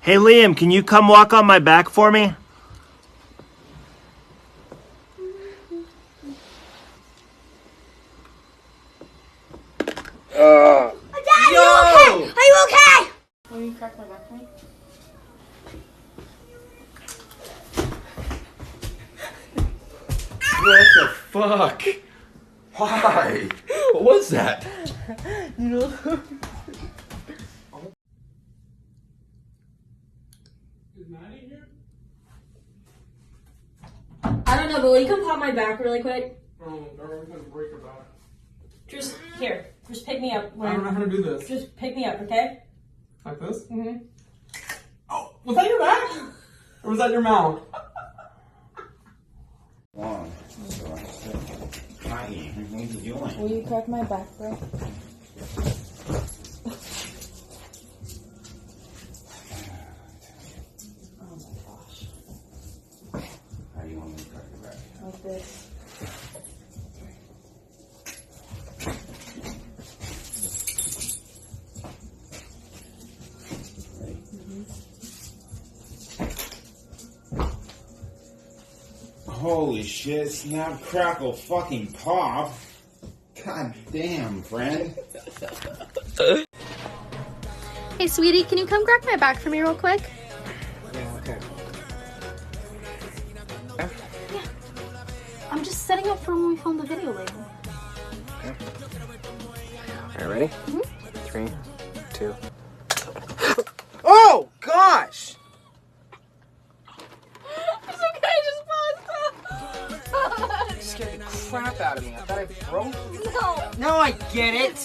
Hey Liam, can you come walk on my back for me? Dad, Yo! are you okay? Are you okay? Will you crack my back for me? What the fuck? Why? What was that? You know. Is Maddie here? I don't know, but will you come pop my back really quick? Oh, girl, we're gonna break her back. Just here. Just pick me up. I don't know how to do this. Just pick me up, okay? Like this? Mm-hmm. Oh, was that your back? Or was that your mouth? Long. So I said, hi, what are you doing? Will you crack my back, bro? Oh my gosh. How do you want me to crack your back? Like this. Ready? Holy shit, snap, crackle, fucking pop. God damn, friend. Hey, sweetie, can you come crack my back for me real quick? Yeah, okay. I'm just setting up for when we film the video later. Alright, ready? 3, 2. Oh, gosh! It's okay, just pause. You scared the crap out of me. I thought I broke. No. Now I get it!